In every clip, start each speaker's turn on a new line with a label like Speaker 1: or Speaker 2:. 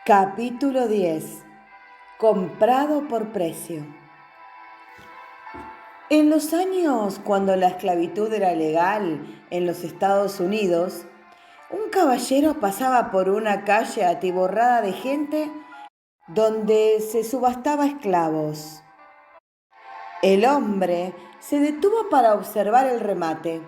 Speaker 1: Capítulo 10. Comprado por precio. En los años cuando la esclavitud era legal en los Estados Unidos, un caballero pasaba por una calle atiborrada de gente donde se subastaba esclavos. El hombre se detuvo para observar el remate.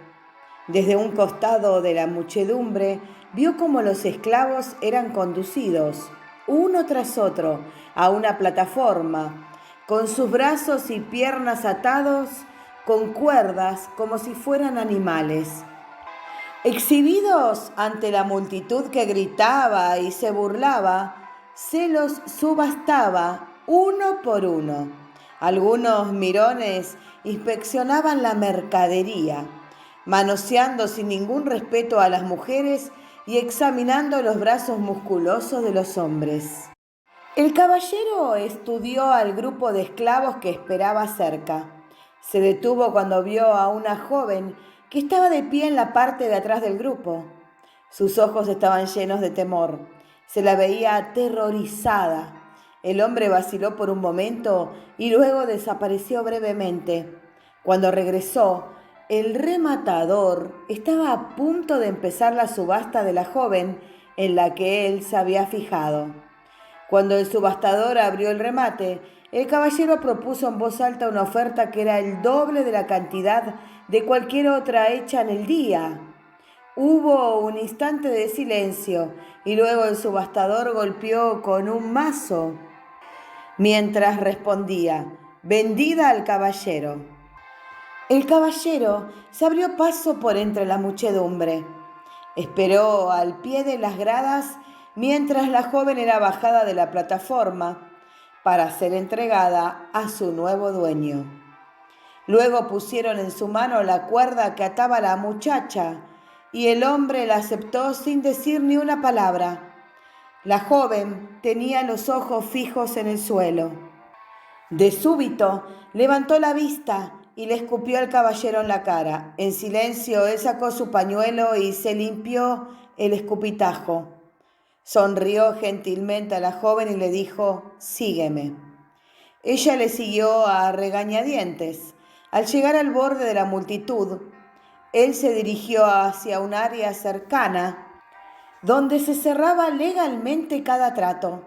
Speaker 1: Desde un costado de la muchedumbre vio cómo los esclavos eran conducidos, uno tras otro, a una plataforma, con sus brazos y piernas atados con cuerdas como si fueran animales. Exhibidos ante la multitud que gritaba y se burlaba, se los subastaba uno por uno. Algunos mirones inspeccionaban la mercadería, manoseando sin ningún respeto a las mujeres y examinando los brazos musculosos de los hombres. El caballero estudió al grupo de esclavos que esperaba cerca. Se detuvo cuando vio a una joven que estaba de pie en la parte de atrás del grupo. Sus ojos estaban llenos de temor. Se la veía aterrorizada. El hombre vaciló por un momento y luego desapareció brevemente. Cuando regresó, el rematador estaba a punto de empezar la subasta de la joven en la que él se había fijado. Cuando el subastador abrió el remate, el caballero propuso en voz alta una oferta que era el doble de la cantidad de cualquier otra hecha en el día. Hubo un instante de silencio y luego el subastador golpeó con un mazo mientras respondía: «Vendida al caballero». El caballero se abrió paso por entre la muchedumbre. Esperó al pie de las gradas mientras la joven era bajada de la plataforma para ser entregada a su nuevo dueño. Luego pusieron en su mano la cuerda que ataba a la muchacha y el hombre la aceptó sin decir ni una palabra. La joven tenía los ojos fijos en el suelo. De súbito levantó la vista y le escupió al caballero en la cara. En silencio, él sacó su pañuelo y se limpió el escupitajo. Sonrió gentilmente a la joven y le dijo: «Sígueme». Ella le siguió a regañadientes. Al llegar al borde de la multitud, él se dirigió hacia un área cercana donde se cerraba legalmente cada trato.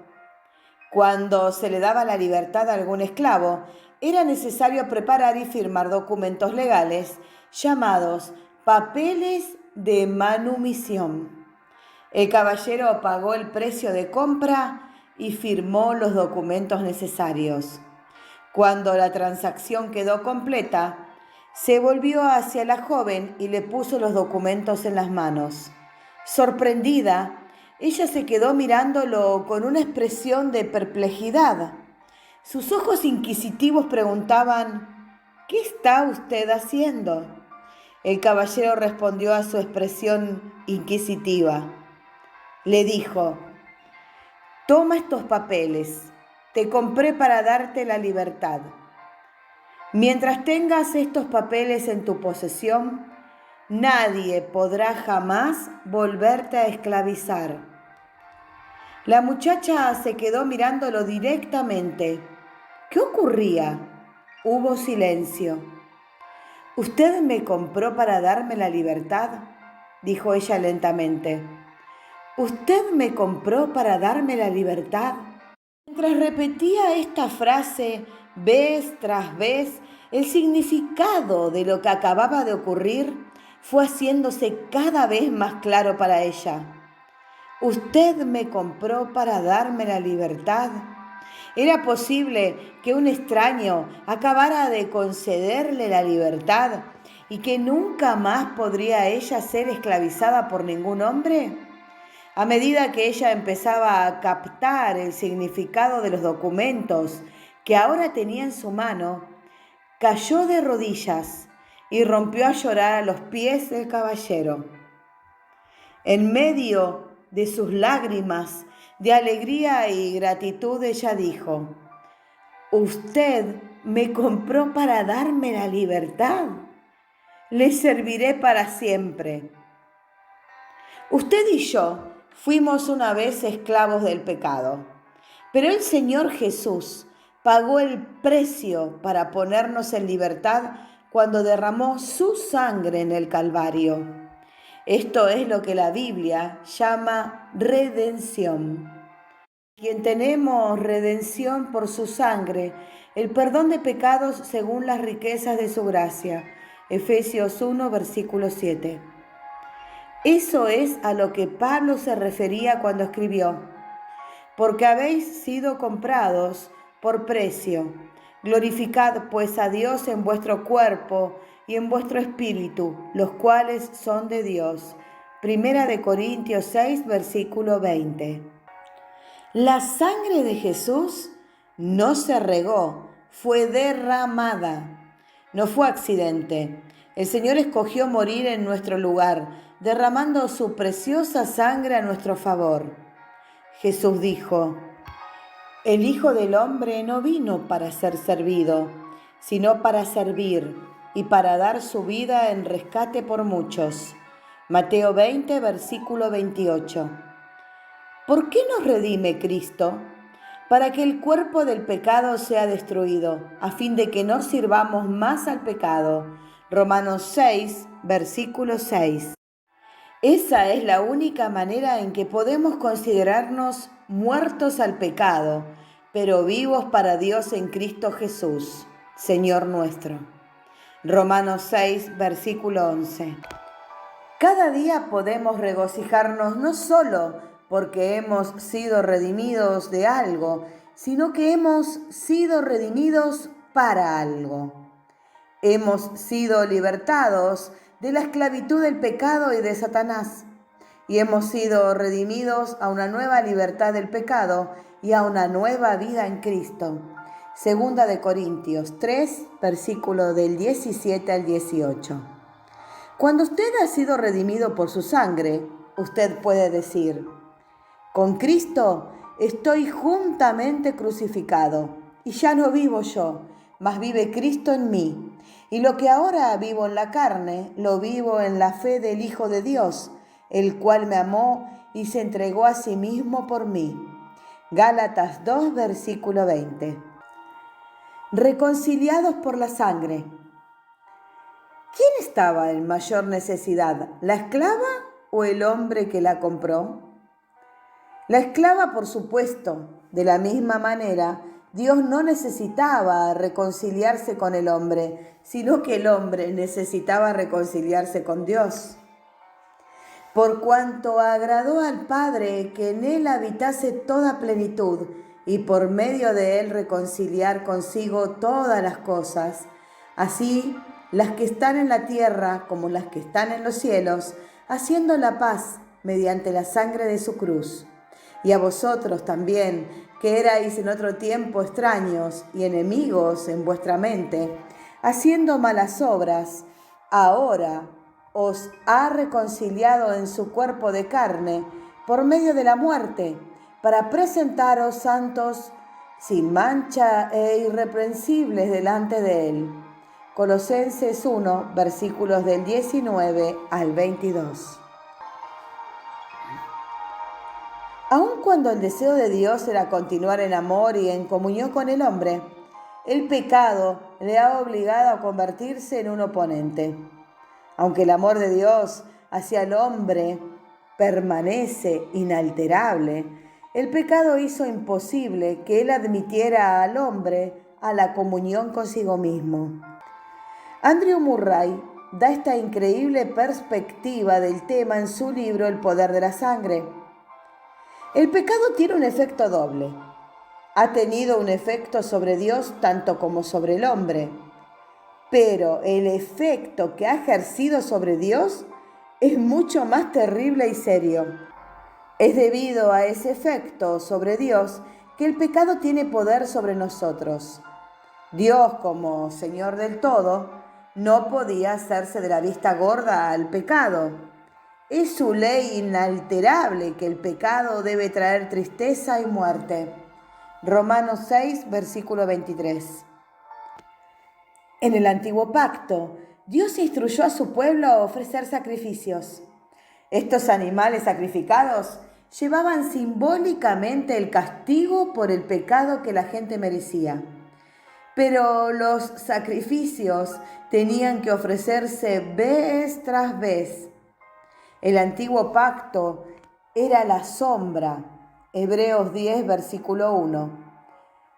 Speaker 1: Cuando se le daba la libertad a algún esclavo, era necesario preparar y firmar documentos legales llamados papeles de manumisión. El caballero pagó el precio de compra y firmó los documentos necesarios. Cuando la transacción quedó completa, se volvió hacia la joven y le puso los documentos en las manos. Sorprendida, ella se quedó mirándolo con una expresión de perplejidad. Sus ojos inquisitivos preguntaban: «¿Qué está usted haciendo?». El caballero respondió a su expresión inquisitiva. Le dijo: «Toma estos papeles. Te compré para darte la libertad. Mientras tengas estos papeles en tu posesión, nadie podrá jamás volverte a esclavizar». La muchacha se quedó mirándolo directamente. ¿Qué ocurría? Hubo silencio. «¿Usted me compró para darme la libertad?», dijo ella lentamente. «¿Usted me compró para darme la libertad?». Mientras repetía esta frase vez tras vez, el significado de lo que acababa de ocurrir fue haciéndose cada vez más claro para ella. «¿Usted me compró para darme la libertad?». ¿Era posible que un extraño acabara de concederle la libertad y que nunca más podría ella ser esclavizada por ningún hombre? A medida que ella empezaba a captar el significado de los documentos que ahora tenía en su mano, cayó de rodillas y rompió a llorar a los pies del caballero. En medio de sus lágrimas de alegría y gratitud, ella dijo: «Usted me compró para darme la libertad. Le serviré para siempre». Usted y yo fuimos una vez esclavos del pecado, pero el Señor Jesús pagó el precio para ponernos en libertad cuando derramó su sangre en el Calvario. Esto es lo que la Biblia llama redención. Quien tenemos redención por su sangre, el perdón de pecados según las riquezas de su gracia. Efesios 1, versículo 7. Eso es a lo que Pablo se refería cuando escribió: porque habéis sido comprados por precio. Glorificad pues a Dios en vuestro cuerpo y en vuestro espíritu, los cuales son de Dios. Primera de Corintios 6, versículo 20. La sangre de Jesús no se regó, fue derramada. No fue accidente. El Señor escogió morir en nuestro lugar, derramando su preciosa sangre a nuestro favor. Jesús dijo: el Hijo del Hombre no vino para ser servido, sino para servir y para dar su vida en rescate por muchos. Mateo 20, versículo 28. ¿Por qué nos redime Cristo? Para que el cuerpo del pecado sea destruido, a fin de que no sirvamos más al pecado. Romanos 6, versículo 6. Esa es la única manera en que podemos considerarnos muertos al pecado, pero vivos para Dios en Cristo Jesús, Señor nuestro. Romanos 6, versículo 11. Cada día podemos regocijarnos no solo porque hemos sido redimidos de algo, sino que hemos sido redimidos para algo. Hemos sido libertados de la esclavitud del pecado y de Satanás, y hemos sido redimidos a una nueva libertad del pecado y a una nueva vida en Cristo. Segunda de Corintios 3, versículo del 17 al 18. Cuando usted ha sido redimido por su sangre, usted puede decir: con Cristo estoy juntamente crucificado, y ya no vivo yo, mas vive Cristo en mí. Y lo que ahora vivo en la carne, lo vivo en la fe del Hijo de Dios, el cual me amó y se entregó a sí mismo por mí. Gálatas 2, versículo 20. Reconciliados por la sangre. ¿Quién estaba en mayor necesidad, la esclava o el hombre que la compró? La esclava, por supuesto. De la misma manera, Dios no necesitaba reconciliarse con el hombre, sino que el hombre necesitaba reconciliarse con Dios. Por cuanto agradó al Padre que en él habitase toda plenitud, y por medio de él reconciliar consigo todas las cosas, así las que están en la tierra como las que están en los cielos, haciendo la paz mediante la sangre de su cruz. Y a vosotros también, que erais en otro tiempo extraños y enemigos en vuestra mente, haciendo malas obras, ahora os ha reconciliado en su cuerpo de carne por medio de la muerte, para presentaros santos, sin mancha e irreprensibles delante de él. Colosenses 1, versículos del 19 al 22. Aun cuando el deseo de Dios era continuar en amor y en comunión con el hombre, el pecado le ha obligado a convertirse en un oponente. Aunque el amor de Dios hacia el hombre permanece inalterable, el pecado hizo imposible que él admitiera al hombre a la comunión consigo mismo. Andrew Murray da esta increíble perspectiva del tema en su libro El poder de la sangre. El pecado tiene un efecto doble. Ha tenido un efecto sobre Dios tanto como sobre el hombre. Pero el efecto que ha ejercido sobre Dios es mucho más terrible y serio. Es debido a ese efecto sobre Dios que el pecado tiene poder sobre nosotros. Dios, como Señor del todo, no podía hacerse de la vista gorda al pecado. Es su ley inalterable que el pecado debe traer tristeza y muerte. Romanos 6, versículo 23. En el antiguo pacto, Dios instruyó a su pueblo a ofrecer sacrificios. Estos animales sacrificados llevaban simbólicamente el castigo por el pecado que la gente merecía. Pero los sacrificios tenían que ofrecerse vez tras vez. El antiguo pacto era la sombra. Hebreos 10, versículo 1.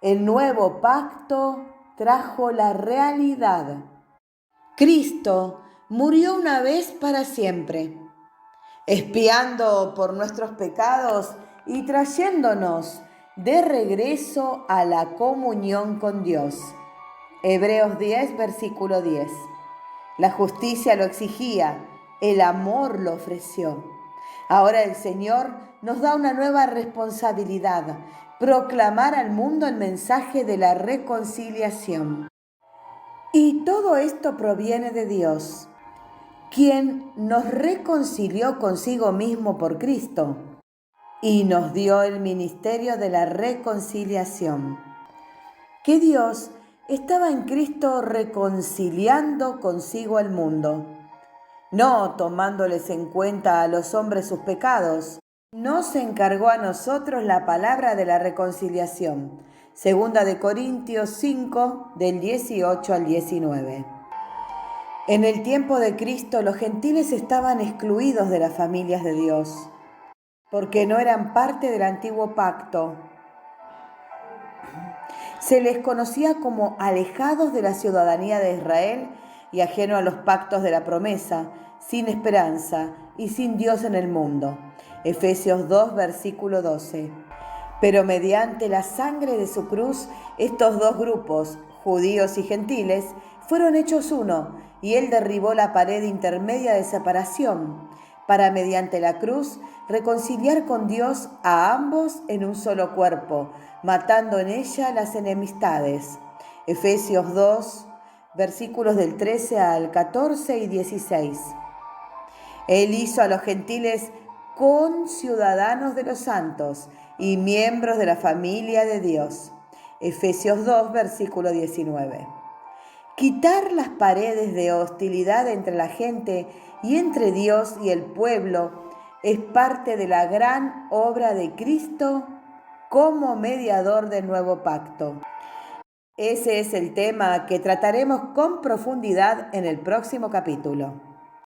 Speaker 1: El nuevo pacto trajo la realidad. Cristo murió una vez para siempre, expiando por nuestros pecados y trayéndonos de regreso a la comunión con Dios. Hebreos 10, versículo 10. La justicia lo exigía, el amor lo ofreció. Ahora el Señor nos da una nueva responsabilidad: proclamar al mundo el mensaje de la reconciliación. Y todo esto proviene de Dios, quien nos reconcilió consigo mismo por Cristo y nos dio el ministerio de la reconciliación. Que Dios estaba en Cristo reconciliando consigo al mundo, no tomándoles en cuenta a los hombres sus pecados. Nos encargó a nosotros la palabra de la reconciliación. Segunda de Corintios 5, del 18 al 19. En el tiempo de Cristo, los gentiles estaban excluidos de las familias de Dios, porque no eran parte del antiguo pacto. Se les conocía como alejados de la ciudadanía de Israel y ajenos a los pactos de la promesa, sin esperanza y sin Dios en el mundo. Efesios 2, versículo 12. Pero mediante la sangre de su cruz, estos dos grupos, judíos y gentiles, fueron hechos uno, y Él derribó la pared intermedia de separación, para mediante la cruz reconciliar con Dios a ambos en un solo cuerpo, matando en ella las enemistades. Efesios 2, versículos del 13 al 14 y 16. Él hizo a los gentiles conciudadanos de los santos y miembros de la familia de Dios. Efesios 2, versículo 19. Quitar las paredes de hostilidad entre la gente y entre Dios y el pueblo es parte de la gran obra de Cristo como mediador del nuevo pacto. Ese es el tema que trataremos con profundidad en el próximo capítulo.